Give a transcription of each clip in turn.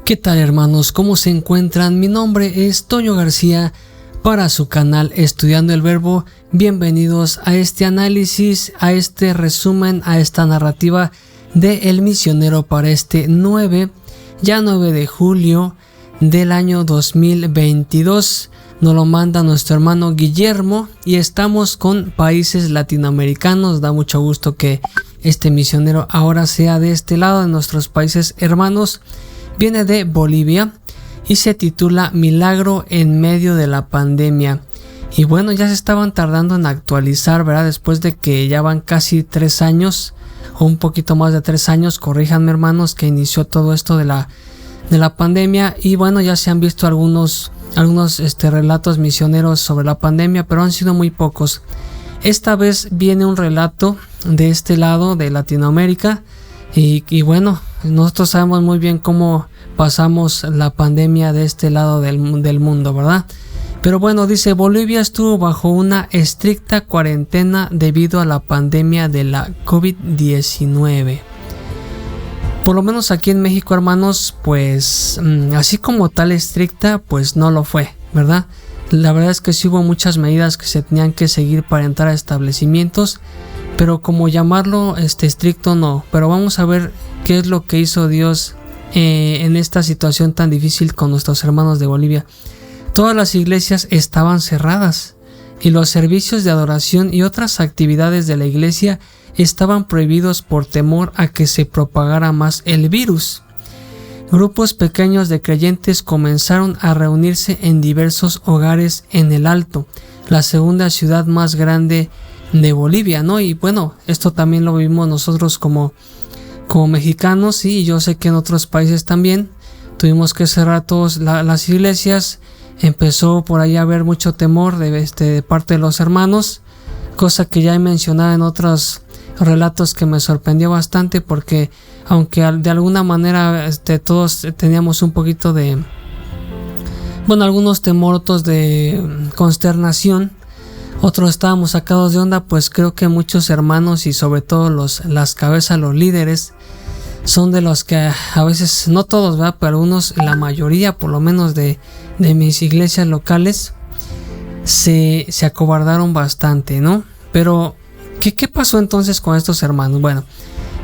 ¿Qué tal, hermanos? ¿Cómo se encuentran? Mi nombre es Toño García para su canal Estudiando el Verbo. Bienvenidos a este análisis, a este resumen, a esta narrativa de El Misionero para este 9 de julio del año 2022. Nos lo manda nuestro hermano Guillermo y estamos con países latinoamericanos. Da mucho gusto que este misionero ahora sea de este lado, de nuestros países hermanos. Viene de Bolivia y se titula Milagro en medio de la pandemia. Y bueno, ya se estaban tardando en actualizar, ¿verdad? Después de que ya van casi 3 años o un poquito más de 3 años, corríjanme, hermanos, que inició todo esto de la pandemia. Y bueno, ya se han visto algunos relatos misioneros sobre la pandemia, pero han sido muy pocos. Esta vez viene un relato de este lado de Latinoamérica y bueno, nosotros sabemos muy bien cómo pasamos la pandemia de este lado del mundo, ¿verdad? Pero bueno, dice: Bolivia estuvo bajo una estricta cuarentena debido a la pandemia de la COVID-19. Por lo menos aquí en México, hermanos, pues así como tal estricta, pues no lo fue, ¿verdad? La verdad es que sí hubo muchas medidas que se tenían que seguir para entrar a establecimientos, pero como llamarlo estricto no. Pero vamos a ver qué es lo que hizo Dios en esta situación tan difícil con nuestros hermanos de Bolivia. Todas las iglesias estaban cerradas y los servicios de adoración y otras actividades de la iglesia estaban prohibidos por temor a que se propagara más el virus. Grupos pequeños de creyentes comenzaron a reunirse en diversos hogares en el Alto, la segunda ciudad más grande de Bolivia, ¿no? Y bueno, esto también lo vimos nosotros como mexicanos, y yo sé que en otros países también tuvimos que cerrar todas las iglesias. Empezó por ahí a haber mucho temor de parte de los hermanos, cosa que ya he mencionado en otros relatos que me sorprendió bastante, porque aunque de alguna manera todos teníamos un poquito de, bueno, algunos temores de consternación, otros estábamos sacados de onda, pues creo que muchos hermanos y sobre todo las cabezas, los líderes, son de los que a veces, no todos, ¿verdad?, pero algunos, la mayoría por lo menos de mis iglesias locales, se acobardaron bastante, ¿no? Pero ¿qué pasó entonces con estos hermanos? Bueno,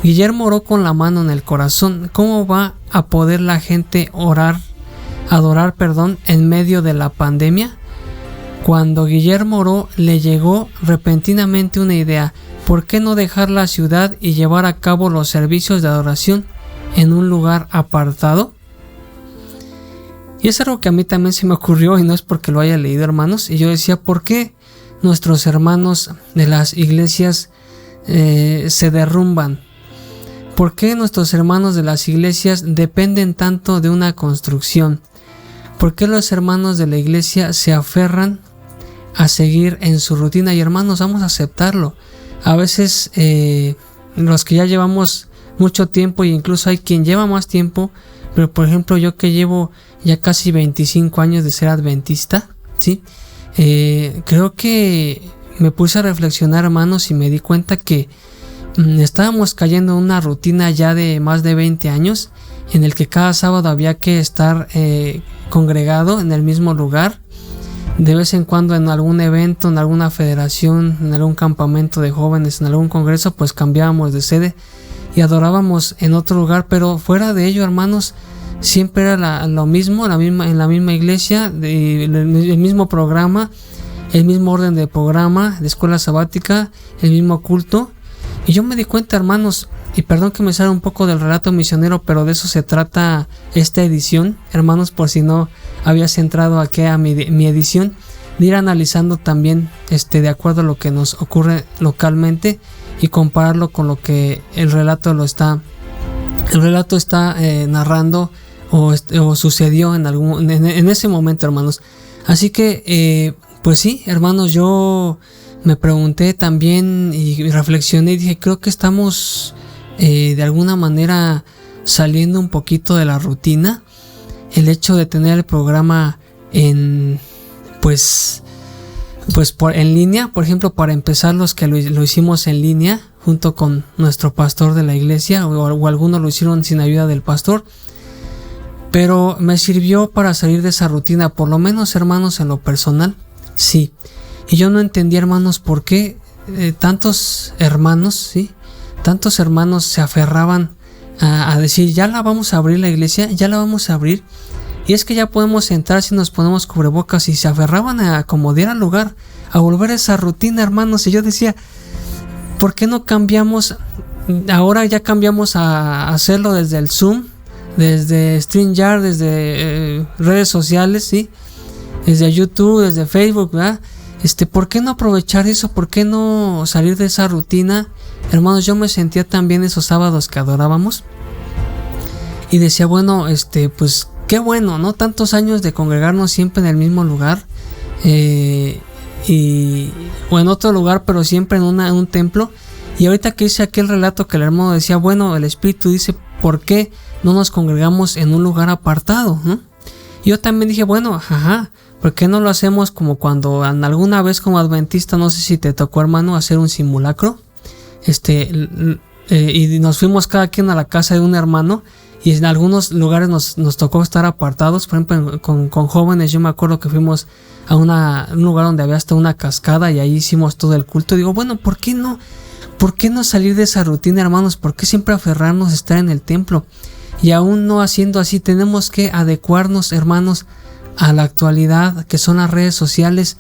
Guillermo oró con la mano en el corazón. ¿Cómo va a poder la gente adorar, en medio de la pandemia? Cuando Guillermo oró, le llegó repentinamente una idea: ¿por qué no dejar la ciudad y llevar a cabo los servicios de adoración en un lugar apartado? Y es algo que a mí también se me ocurrió, y no es porque lo haya leído, hermanos. Y yo decía: ¿por qué nuestros hermanos de las iglesias se derrumban? ¿Por qué nuestros hermanos de las iglesias dependen tanto de una construcción? ¿Por qué los hermanos de la iglesia se aferran a seguir en su rutina? Y hermanos, vamos a aceptarlo. A veces los que ya llevamos mucho tiempo, e incluso hay quien lleva más tiempo, pero por ejemplo yo que llevo ya casi 25 años de ser adventista, ¿sí? Creo que me puse a reflexionar, hermanos, y me di cuenta que estábamos cayendo en una rutina ya de más de 20 años, en el que cada sábado había que estar congregado en el mismo lugar, de vez en cuando en algún evento, en alguna federación, en algún campamento de jóvenes, en algún congreso, pues cambiábamos de sede y adorábamos en otro lugar. Pero fuera de ello, hermanos, siempre era lo mismo, en la misma iglesia, el mismo programa, el mismo orden de programa, de escuela sabática, el mismo culto. Y yo me di cuenta, hermanos, y perdón que me salga un poco del relato misionero, pero de eso se trata esta edición, hermanos, por si no habías entrado aquí a mi edición, de ir analizando también de acuerdo a lo que nos ocurre localmente y compararlo con lo que el relato está narrando o sucedió en ese momento, hermanos. Así que pues sí, hermanos, yo me pregunté también y reflexioné y dije: creo que estamos de alguna manera saliendo un poquito de la rutina. El hecho de tener el programa en línea, por ejemplo, para empezar, los que lo hicimos en línea junto con nuestro pastor de la iglesia, o algunos lo hicieron sin ayuda del pastor, pero me sirvió para salir de esa rutina, por lo menos, hermanos, en lo personal, sí. Y yo no entendía, hermanos, por qué tantos hermanos, ¿sí? Tantos hermanos se aferraban a decir, ya la vamos a abrir la iglesia, ya la vamos a abrir, y es que ya podemos entrar si nos ponemos cubrebocas, y se aferraban a como diera lugar, a volver a esa rutina, hermanos. Y yo decía, ¿por qué no cambiamos? Ahora ya cambiamos a hacerlo desde el Zoom, desde StreamYard, desde redes sociales, ¿sí? Desde YouTube, desde Facebook, ¿verdad? ¿Por qué no aprovechar eso? ¿Por qué no salir de esa rutina? Hermanos, yo me sentía tan bien esos sábados que adorábamos, y decía, bueno, pues qué bueno, ¿no? Tantos años de congregarnos siempre en el mismo lugar, o en otro lugar, pero siempre en un templo. Y ahorita que hice aquel relato que el hermano decía, bueno, el Espíritu dice, ¿por qué no nos congregamos en un lugar apartado, ¿no? Y yo también dije, bueno, ajá, ¿por qué no lo hacemos como cuando alguna vez como adventista, no sé si te tocó, hermano, hacer un simulacro? Y nos fuimos cada quien a la casa de un hermano, y en algunos lugares nos tocó estar apartados. Por ejemplo, con jóvenes, yo me acuerdo que fuimos a un lugar donde había hasta una cascada, y ahí hicimos todo el culto. Digo, bueno, ¿por qué no salir de esa rutina, hermanos? ¿Por qué siempre aferrarnos a estar en el templo? Y aún no haciendo así, tenemos que adecuarnos, hermanos, a la actualidad, que son las redes sociales.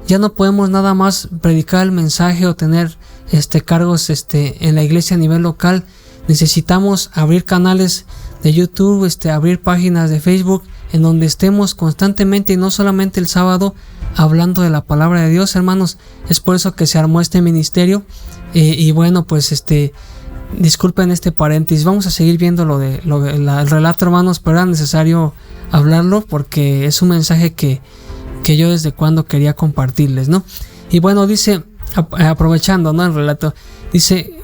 Ya no podemos nada más predicar el mensaje o tener cargos en la iglesia a nivel local. Necesitamos abrir canales de YouTube, abrir páginas de Facebook, en donde estemos constantemente, y no solamente el sábado, hablando de la palabra de Dios, hermanos. Es por eso que se armó este ministerio. Y bueno, pues disculpen este paréntesis, vamos a seguir viendo el relato, hermanos, pero era necesario hablarlo porque es un mensaje que yo desde cuando quería compartirles, ¿no? Y bueno, dice, aprovechando, ¿no?, el relato, dice,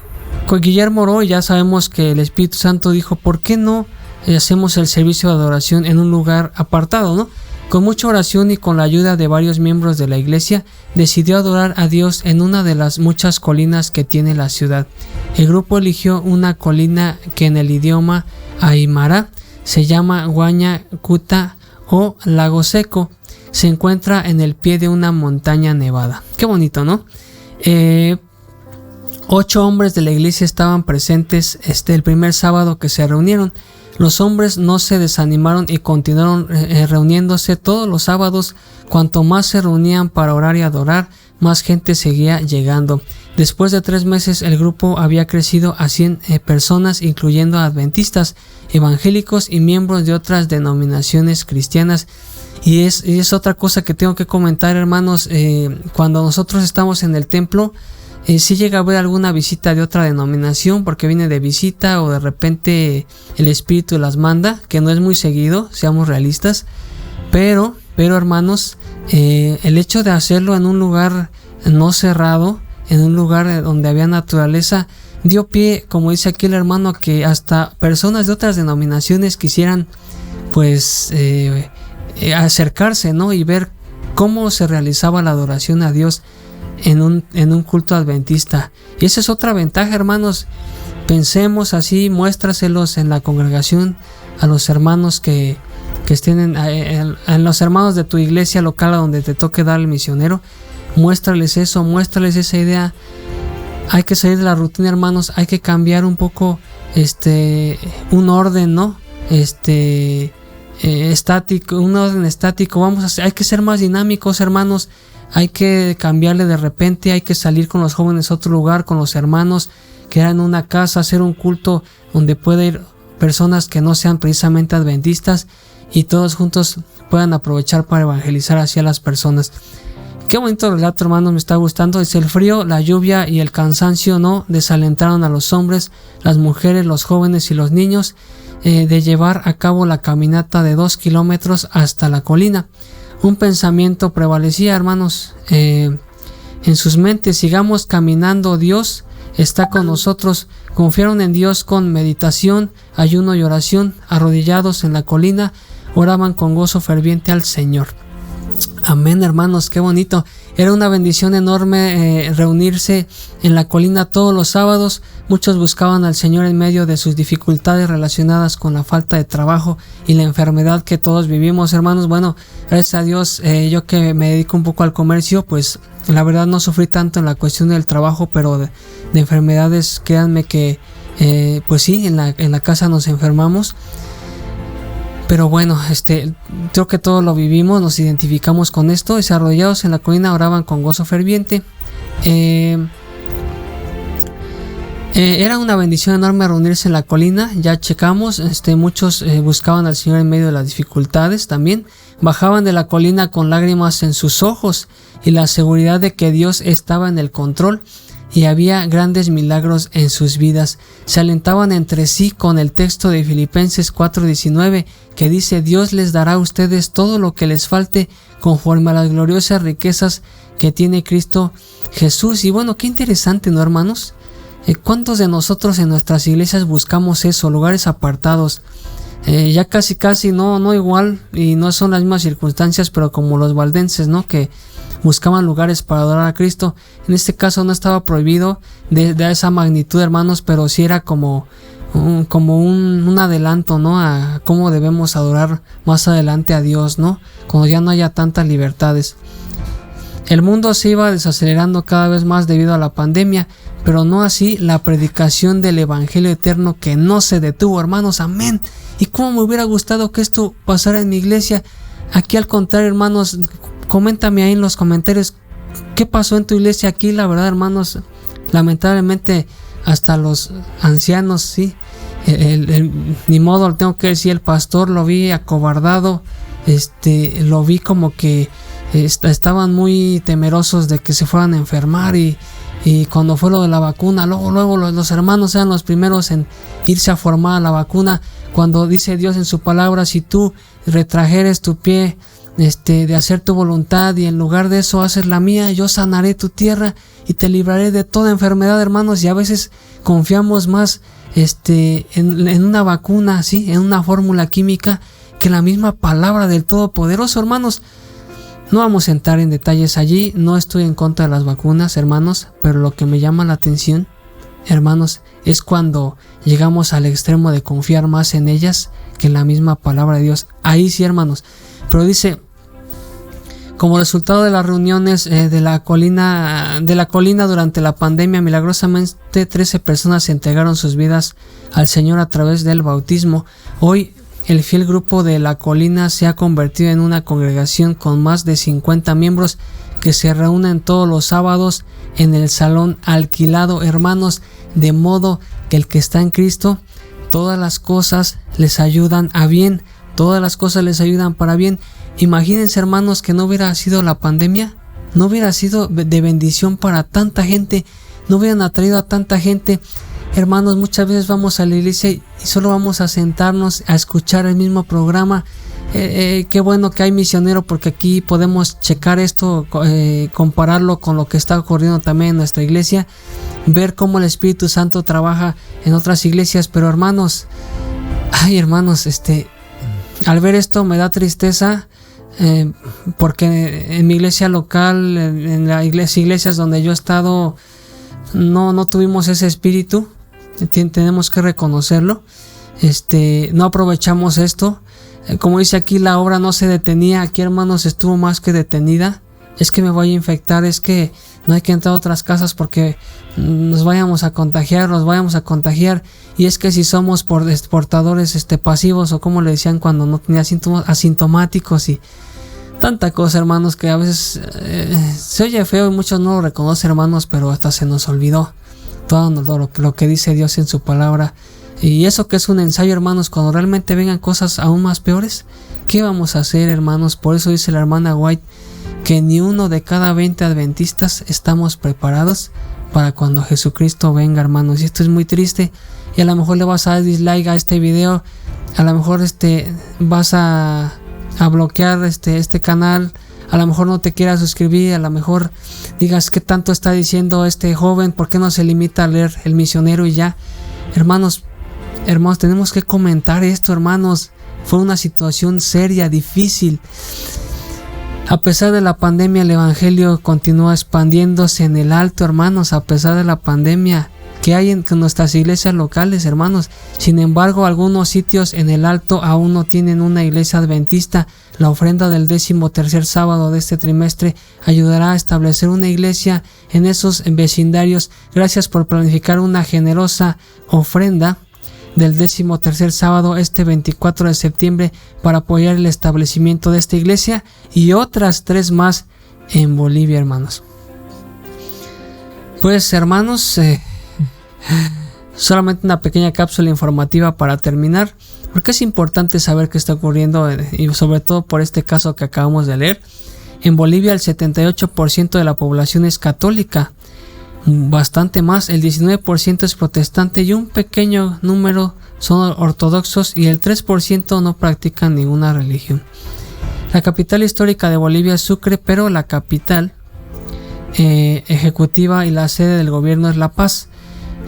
con Guillermo Roy, ya sabemos que el Espíritu Santo dijo, ¿por qué no hacemos el servicio de adoración en un lugar apartado, ¿no? Con mucha oración y con la ayuda de varios miembros de la iglesia, decidió adorar a Dios en una de las muchas colinas que tiene la ciudad. El grupo eligió una colina que en el idioma aymara se llama Huayna Cuta o Lago Seco. Se encuentra en el pie de una montaña nevada. Qué bonito, ¿no? 8 hombres de la iglesia estaban presentes el primer sábado que se reunieron. Los hombres no se desanimaron y continuaron reuniéndose todos los sábados. Cuanto más se reunían para orar y adorar, más gente seguía llegando. Después de 3 meses, el grupo había crecido a 100 personas, incluyendo adventistas, evangélicos y miembros de otras denominaciones cristianas. Y es otra cosa que tengo que comentar, hermanos. Cuando nosotros estamos en el templo, sí llega a haber alguna visita de otra denominación, porque viene de visita o de repente el Espíritu las manda, que no es muy seguido, seamos realistas. Pero hermanos, el hecho de hacerlo en un lugar no cerrado, en un lugar donde había naturaleza, dio pie, como dice aquí el hermano, a que hasta personas de otras denominaciones quisieran pues acercarse, ¿no?, y ver cómo se realizaba la adoración a Dios en un culto adventista. Y esa es otra ventaja, hermanos. Pensemos así, muéstraselos en la congregación a los hermanos que estén en los hermanos de tu iglesia local a donde te toque dar el misionero. Muéstrales eso, muéstrales esa idea. Hay que salir de la rutina, hermanos. Hay que cambiar un poco un orden, ¿no? Estático, un orden estático. Hay que ser más dinámicos, hermanos. Hay que cambiarle de repente, hay que salir con los jóvenes a otro lugar, con los hermanos, quedar en una casa, hacer un culto donde pueda ir personas que no sean precisamente adventistas, y todos juntos puedan aprovechar para evangelizar hacia las personas. Qué bonito relato, hermanos, me está gustando. Dice, el frío, la lluvia y el cansancio no desalentaron a los hombres, las mujeres, los jóvenes y los niños de llevar a cabo la caminata de 2 kilómetros hasta la colina. Un pensamiento prevalecía, hermanos, en sus mentes: sigamos caminando, Dios está con nosotros. Confiaron en Dios con meditación, ayuno y oración. Arrodillados en la colina, oraban con gozo ferviente al Señor. Amén, hermanos, qué bonito. Era una bendición enorme reunirse en la colina todos los sábados. Muchos buscaban al Señor en medio de sus dificultades relacionadas con la falta de trabajo y la enfermedad que todos vivimos, hermanos. Bueno, gracias a Dios, yo que me dedico un poco al comercio, pues la verdad no sufrí tanto en la cuestión del trabajo, pero de enfermedades, créanme que pues sí, en la casa nos enfermamos. Pero bueno, creo que todos lo vivimos, nos identificamos con esto. Desarrollados en la colina oraban con gozo ferviente. Era una bendición enorme reunirse en la colina. Ya checamos, muchos buscaban al Señor en medio de las dificultades también. Bajaban de la colina con lágrimas en sus ojos y la seguridad de que Dios estaba en el control. Y había grandes milagros en sus vidas. Se alentaban entre sí con el texto de Filipenses 4:19 que dice: Dios les dará a ustedes todo lo que les falte conforme a las gloriosas riquezas que tiene Cristo Jesús. Y bueno, qué interesante, ¿no, hermanos? ¿Cuántos de nosotros en nuestras iglesias buscamos eso, lugares apartados? Ya casi no igual, y no son las mismas circunstancias, pero como los valdenses, ¿no? Que buscaban lugares para adorar a Cristo. En este caso no estaba prohibido de esa magnitud, hermanos, pero sí era como un adelanto, ¿no? A cómo debemos adorar más adelante a Dios, ¿no? Cuando ya no haya tantas libertades. El mundo se iba desacelerando cada vez más debido a la pandemia, pero no así la predicación del Evangelio eterno, que no se detuvo, hermanos. Amén. Y cómo me hubiera gustado que esto pasara en mi iglesia. Aquí al contrario, hermanos, coméntame ahí en los comentarios qué pasó en tu iglesia. Aquí la verdad, hermanos, lamentablemente hasta los ancianos, sí, ni modo, lo tengo que decir, el pastor lo vi acobardado, lo vi como que estaban muy temerosos de que se fueran a enfermar, y cuando fue lo de la vacuna, luego los hermanos eran los primeros en irse a formar a la vacuna, cuando dice Dios en su palabra: si tú retrajeres tu pie de hacer tu voluntad y en lugar de eso haces la mía, yo sanaré tu tierra y te libraré de toda enfermedad, hermanos. Y a veces confiamos más en una vacuna, ¿sí? En una fórmula química, que la misma palabra del Todopoderoso, hermanos. No vamos a entrar en detalles allí. No estoy en contra de las vacunas, hermanos, pero lo que me llama la atención, hermanos, es cuando llegamos al extremo de confiar más en ellas que en la misma palabra de Dios. Ahí sí, hermanos. Pero dice: como resultado de las reuniones de la colina durante la pandemia, milagrosamente 13 personas entregaron sus vidas al Señor a través del bautismo. Hoy el fiel grupo de la colina se ha convertido en una congregación con más de 50 miembros que se reúnen todos los sábados en el salón alquilado, hermanos, de modo que el que está en Cristo, todas las cosas les ayudan a bien. Todas las cosas les ayudan para bien. Imagínense, hermanos, que no hubiera sido la pandemia, no hubiera sido de bendición para tanta gente, no hubieran atraído a tanta gente. Hermanos, muchas veces vamos a la iglesia y solo vamos a sentarnos a escuchar el mismo programa. Qué bueno que hay misionero, porque aquí podemos checar esto, compararlo con lo que está ocurriendo también en nuestra iglesia, ver cómo el Espíritu Santo trabaja en otras iglesias. Pero hermanos, al ver esto me da tristeza, porque en mi iglesia local, en las iglesias donde yo he estado, no tuvimos ese espíritu. Tenemos que reconocerlo. No aprovechamos esto. Como dice aquí, la obra no se detenía. Aquí, hermanos, estuvo más que detenida. Es que me voy a infectar, es que no hay que entrar a otras casas porque nos vayamos a contagiar. Y es que si somos portadores pasivos, o como le decían cuando no tenía síntomas, asintomáticos, y tanta cosa, hermanos, que a veces se oye feo y muchos no lo reconocen, hermanos, pero hasta se nos olvidó todo lo que dice Dios en su palabra. Y eso que es un ensayo, hermanos, cuando realmente vengan cosas aún más peores, ¿qué vamos a hacer, hermanos? Por eso dice la hermana White que ni uno de cada 20 adventistas estamos preparados para cuando Jesucristo venga, hermanos. Y esto es muy triste. Y a lo mejor le vas a dar dislike a este video, a lo mejor vas a bloquear este canal, a lo mejor no te quieras suscribir, a lo mejor digas: ¿qué tanto está diciendo este joven? ¿Por qué no se limita a leer El Misionero y ya? Hermanos, tenemos que comentar esto, hermanos. Fue una situación seria, difícil. A pesar de la pandemia, el evangelio continúa expandiéndose en el Alto, hermanos, a pesar de la pandemia que hay en nuestras iglesias locales, hermanos. Sin embargo, algunos sitios en el Alto aún no tienen una iglesia adventista. La ofrenda del 13º sábado de este trimestre ayudará a establecer una iglesia en esos vecindarios. Gracias por planificar una generosa ofrenda del 13º sábado este 24 de septiembre para apoyar el establecimiento de esta iglesia y otras 3 más en Bolivia, hermanos. Pues, hermanos, solamente una pequeña cápsula informativa para terminar, porque es importante saber qué está ocurriendo y sobre todo por este caso que acabamos de leer. En Bolivia el 78% de la población es católica, bastante más, el 19% es protestante y un pequeño número son ortodoxos y el 3% no practican ninguna religión. La capital histórica de Bolivia es Sucre, pero la capital ejecutiva y la sede del gobierno es La Paz.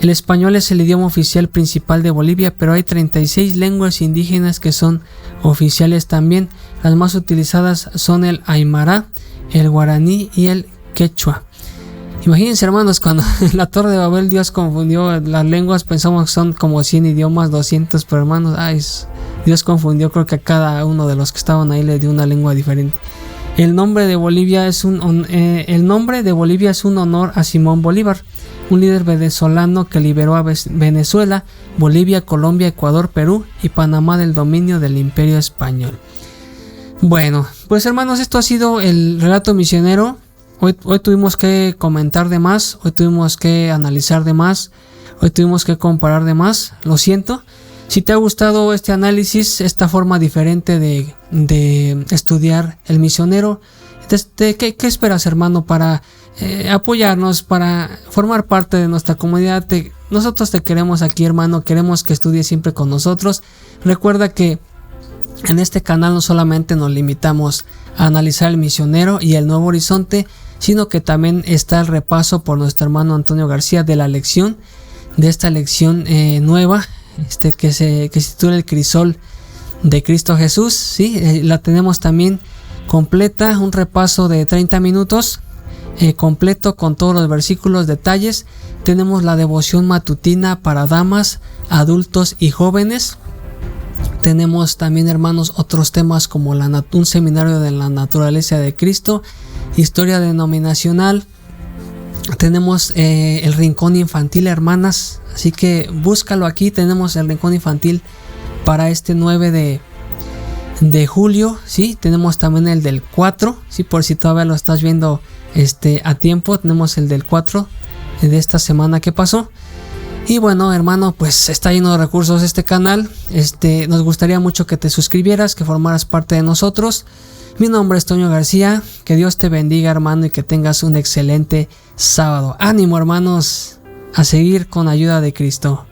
El español es el idioma oficial principal de Bolivia, pero hay 36 lenguas indígenas que son oficiales también. Las más utilizadas son el aymara, el guaraní y el quechua. Imagínense, hermanos, cuando en la Torre de Babel Dios confundió las lenguas, pensamos que son como 100 idiomas, 200, pero hermanos, Dios confundió, creo que a cada uno de los que estaban ahí le dio una lengua diferente. El nombre de Bolivia es un honor a Simón Bolívar, un líder venezolano que liberó a Venezuela, Bolivia, Colombia, Ecuador, Perú y Panamá del dominio del Imperio Español. Bueno, pues hermanos, esto ha sido el relato misionero. Hoy tuvimos que comentar de más, hoy tuvimos que analizar de más, hoy tuvimos que comparar de más, lo siento. Si te ha gustado este análisis, esta forma diferente de estudiar el misionero, ¿qué esperas, hermano, para apoyarnos, para formar parte de nuestra comunidad? Nosotros te queremos aquí, hermano, queremos que estudies siempre con nosotros. Recuerda que en este canal no solamente nos limitamos a analizar el misionero y el Nuevo Horizonte, sino que también está el repaso por nuestro hermano Antonio García de esta lección nueva, que se titula El Crisol de Cristo Jesús. ¿Sí? La tenemos también completa, un repaso de 30 minutos completo con todos los versículos, detalles. Tenemos la devoción matutina para damas, adultos y jóvenes. Tenemos también, hermanos, otros temas como un seminario de la naturaleza de Cristo, historia denominacional. Tenemos el rincón infantil, hermanas, así que búscalo aquí. Tenemos el rincón infantil para este 9 de julio, ¿sí? Tenemos también el del 4, ¿sí? Por si todavía lo estás viendo a tiempo, tenemos el del 4 de esta semana que pasó. Y bueno, hermano, pues está lleno de recursos este canal. Nos gustaría mucho que te suscribieras, que formaras parte de nosotros. Mi nombre es Toño García. Que Dios te bendiga, hermano, y que tengas un excelente sábado. Ánimo, hermanos, a seguir con ayuda de Cristo.